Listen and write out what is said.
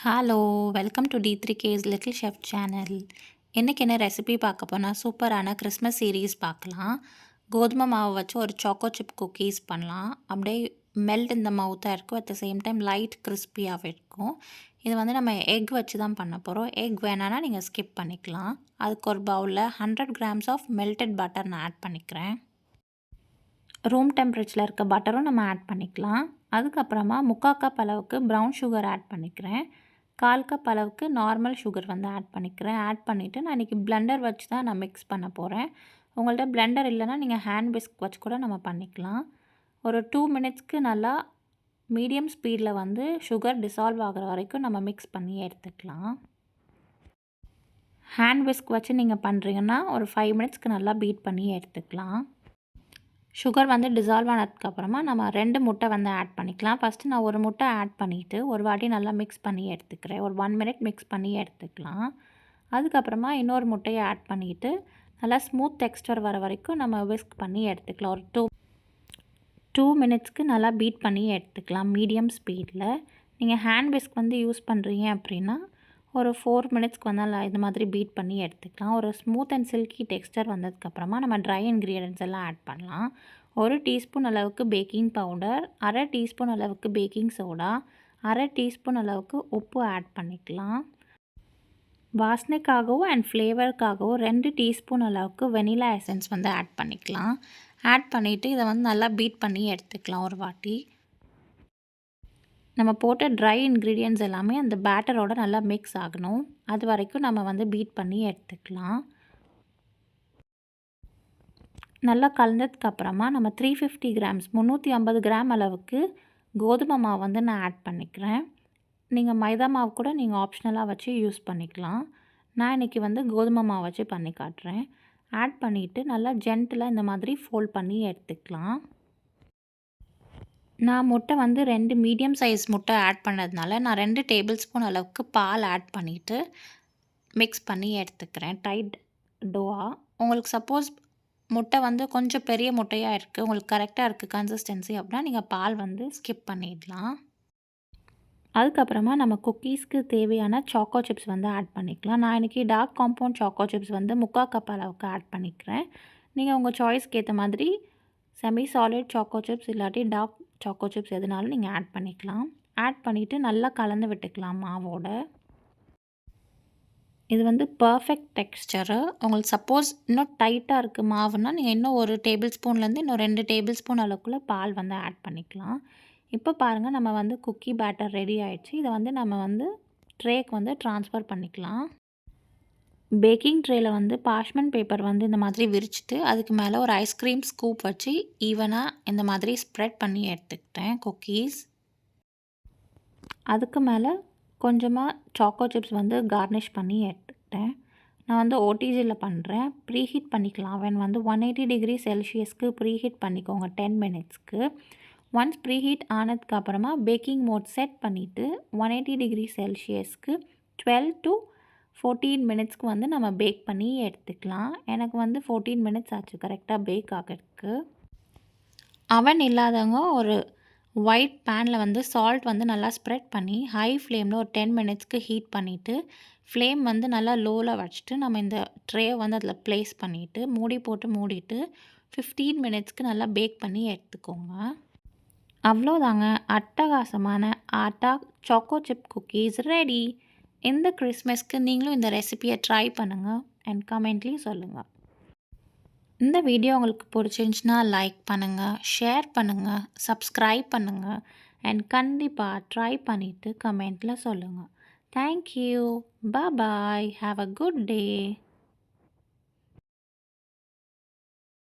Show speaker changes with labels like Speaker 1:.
Speaker 1: Hello! Welcome to D3K's little chef channel. இன்றைக்கி என்ன recipe பார்க்க போனால் சூப்பரான கிறிஸ்மஸ் சீரீஸ் பார்க்கலாம். கோதுமை மாவு வச்சு ஒரு சாக்கோ சிப் குக்கீஸ் பண்ணலாம். அப்படியே மெல்ட் இந்த மவுத்தாக இருக்கும். At the same time light கிறிஸ்பியாகவே இருக்கும். இது வந்து நம்ம எக் வச்சு தான் பண்ண போகிறோம். எக் வேணான்னா நீங்கள் ஸ்கிப் பண்ணிக்கலாம். அதுக்கு ஒரு பவுலில் 100 grams ஆஃப் மெல்டட் பட்டர் நான் ஆட் பண்ணிக்கிறேன். ரூம் டெம்பரேச்சரில் இருக்க பட்டரும் நம்ம ஆட் பண்ணிக்கலாம். அதுக்கப்புறமா 3/4 கப் அளவுக்கு ப்ரௌன் சுகர் ஆட் பண்ணிக்கிறேன். 1/4 கப் அளவுக்கு நார்மல் சுகர் வந்து ஆட் பண்ணிக்கிறேன். ஆட் பண்ணிவிட்டு நான் இன்றைக்கி பிளெண்டர் வச்சு தான் நான் மிக்ஸ் பண்ண போகிறேன். உங்கள்கிட்ட பிளெண்டர் இல்லைன்னா நீங்கள் ஹேண்ட் விஸ்க் வச்சு கூட நம்ம பண்ணிக்கலாம். ஒரு 2 மினிட்ஸ்க்கு நல்லா மீடியம் ஸ்பீடில் வந்து சுகர் டிசால்வ் ஆகிற வரைக்கும் நம்ம மிக்ஸ் பண்ணி எடுத்துக்கலாம். ஹேண்ட் விஸ்க் வச்சு நீங்கள் பண்ணுறீங்கன்னா ஒரு 5 மினிட்ஸ்க்கு நல்லா பீட் பண்ணி எடுத்துக்கலாம். சுகர் வந்து டிசால்வ் ஆனதுக்கப்புறமா நம்ம 2 முட்டை வந்து ஆட் பண்ணிக்கலாம். ஃபஸ்ட்டு நான் ஒரு முட்டை ஆட் பண்ணிவிட்டு ஒரு வாட்டி நல்லா மிக்ஸ் பண்ணி எடுத்துக்கிறேன். ஒரு 1 மினிட் மிக்ஸ் பண்ணி எடுத்துக்கலாம். அதுக்கப்புறமா இன்னொரு முட்டையை ஆட் பண்ணிவிட்டு நல்லா ஸ்மூத் டெக்ஸ்டர் வர வரைக்கும் நம்ம விஸ்க் பண்ணி எடுத்துக்கலாம். ஒரு 2 மினிட்ஸ்க்கு நல்லா பீட் பண்ணி எடுத்துக்கலாம் மீடியம் ஸ்பீடில். நீங்கள் ஹேண்ட் விஸ்க் வந்து யூஸ் பண்ணுறீங்க அப்படின்னா ஒரு 4 மினிட்ஸ்க்கு வந்து நல்லா இது மாதிரி பீட் பண்ணி எடுத்துக்கலாம். ஒரு ஸ்மூத் அண்ட் சில்கி டெக்ஸ்டர் வந்ததுக்கப்புறமா நம்ம ட்ரை இன்க்ரீடியன்ட்ஸ் எல்லாம் ஆட் பண்ணலாம். 1 டீஸ்பூன் அளவுக்கு பேக்கிங் பவுடர், 1/2 டீஸ்பூன் அளவுக்கு பேக்கிங் சோடா, 1/2 டீஸ்பூன் அளவுக்கு உப்பு ஆட் பண்ணிக்கலாம். வாசனைக்காகவும் அண்ட் ஃப்ளேவருக்காகவும் 2 டீஸ்பூன் அளவுக்கு வெனிலா எசன்ஸ் வந்து ஆட் பண்ணிக்கலாம். ஆட் பண்ணிவிட்டு இதை வந்து நல்லா பீட் பண்ணி எடுத்துக்கலாம் ஒரு வாட்டி. நம்ம போட்ட ட்ரை இன்க்ரீடியன்ட்ஸ் எல்லாமே அந்த பேட்டரோட நல்லா மிக்ஸ் ஆகணும். அது வரைக்கும் நம்ம வந்து பீட் பண்ணி எடுத்துக்கலாம். நல்லா கலந்ததுக்கப்புறமா நம்ம 350 கிராம்ஸ் 350 கிராம் அளவுக்கு கோதுமை மாவு வந்து நான் ஆட் பண்ணிக்கிறேன். நீங்கள் மைதா மாவு கூட நீங்கள் ஆப்ஷனலாக வச்சு யூஸ் பண்ணிக்கலாம். நான் இன்றைக்கி வந்து கோதுமை மாவு வச்சு பண்ணி காட்டுறேன். ஆட் பண்ணிவிட்டு நல்லா ஜென்டிலாக இந்த மாதிரி ஃபோல்ட் பண்ணி எடுத்துக்கலாம். நான் முட்டை வந்து 2 மீடியம் சைஸ் முட்டை ஆட் பண்ணதுனால நான் 2 டேபிள் ஸ்பூன் அளவுக்கு பால் ஆட் பண்ணிவிட்டு மிக்ஸ் பண்ணி எடுத்துக்கிறேன் டைட் டோவா. உங்களுக்கு சப்போஸ் முட்டை வந்து கொஞ்சம் பெரிய முட்டையாக இருக்குது, உங்களுக்கு கரெக்டாக இருக்குது கன்சிஸ்டன்சி அப்படின்னா நீங்கள் பால் வந்து ஸ்கிப் பண்ணிடலாம். அதுக்கப்புறமா நம்ம குக்கீஸ்க்கு தேவையான சாக்கோ சிப்ஸ் வந்து ஆட் பண்ணிக்கலாம். நான் இன்றைக்கி டார்க் காம்பவுண்ட் சாக்கோ சிப்ஸ் வந்து 3/4 கப் அளவுக்கு ஆட் பண்ணிக்கிறேன். நீங்கள் உங்கள் சாய்ஸ்க்கு ஏற்ற மாதிரி செமி சாலிட் சாக்கோ சிப்ஸ் இல்லாட்டி டார்க் சாக்கோ சிப்ஸ் எதுனாலும் நீங்கள் ஆட் பண்ணிக்கலாம். ஆட் பண்ணிவிட்டு நல்லா கலந்து விட்டுக்கலாம் மாவோட. இது வந்து பர்ஃபெக்ட் டெக்ஸ்சரு. உங்களுக்கு சப்போஸ் இன்னும் டைட்டாக இருக்குது மாவுன்னா நீங்கள் இன்னும் ஒரு டேபிள் ஸ்பூன்லேருந்து இன்னும் 2 டேபிள் ஸ்பூன் அளவுக்குள்ளே பால் வந்து ஆட் பண்ணிக்கலாம். இப்போ பாருங்கள் நம்ம வந்து குக்கி பேட்டர் ரெடி ஆகிடுச்சு. இதை வந்து நம்ம வந்து ட்ரேக்கு வந்து ட்ரான்ஸ்ஃபர் பண்ணிக்கலாம். பேக்கிங் ட்ரேயில் வந்து பார்ச்மெண்ட் பேப்பர் வந்து இந்த மாதிரி விரிச்சிட்டு அதுக்கு மேலே ஒரு ஐஸ்கிரீம் ஸ்கூப் வச்சு ஈவனாக இந்த மாதிரி ஸ்ப்ரெட் பண்ணி எடுத்துக்கிட்டேன் குக்கீஸ். அதுக்கு மேலே கொஞ்சமாக சாக்கோ சிப்ஸ் வந்து கார்னிஷ் பண்ணி எடுத்துக்கிட்டேன். நான் வந்து ஓடிஜியில் பண்ணுறேன். ப்ரீஹீட் பண்ணிக்கலாம். அவன் வந்து 180 டிகிரி செல்சியஸ்க்கு ப்ரீஹீட் பண்ணிக்கோங்க 10 மினிட்ஸ்க்கு. ஒன்ஸ் ப்ரீஹீட் ஆனதுக்கப்புறமா பேக்கிங் மோட் செட் பண்ணிவிட்டு 180 டிகிரி செல்சியஸ்க்கு 12 to 14 மினிட்ஸ்க்கு வந்து நம்ம பேக் பண்ணி எடுத்துக்கலாம். எனக்கு வந்து 14 மினிட்ஸ் ஆச்சு கரெக்டாக பேக் ஆகிறதுக்கு. அவன் இல்லாதவங்க ஒரு ஒயிட் பேனில் வந்து சால்ட் வந்து நல்லா ஸ்ப்ரெட் பண்ணி ஹை ஃப்ளேமில் ஒரு 10 மினிட்ஸ்க்கு ஹீட் பண்ணிவிட்டு ஃப்ளேம் வந்து நல்லா லோவில் வச்சுட்டு நம்ம இந்த ட்ரே வந்து அதில் ப்ளேஸ் பண்ணிவிட்டு மூடி போட்டு மூடிட்டு 15 மினிட்ஸ்க்கு நல்லா பேக் பண்ணி எடுத்துக்கோங்க. அவ்வளோதாங்க, அட்டகாசமான atta choco chip cookies ready. இந்த கிறிஸ்மஸ்க்கு நீங்களும் இந்த ரெசிபியை ட்ரை பண்ணுங்கள் அண்ட் கமெண்ட்லேயும் சொல்லுங்கள். இந்த வீடியோ உங்களுக்கு பிடிச்சிருந்துச்சுன்னா லைக் பண்ணுங்கள், ஷேர் பண்ணுங்கள், சப்ஸ்கிரைப் பண்ணுங்கள் அண்ட் கண்டிப்பாக ட்ரை பண்ணிவிட்டு கமெண்ட்டில் சொல்லுங்கள். Thank you, bye, have a good day.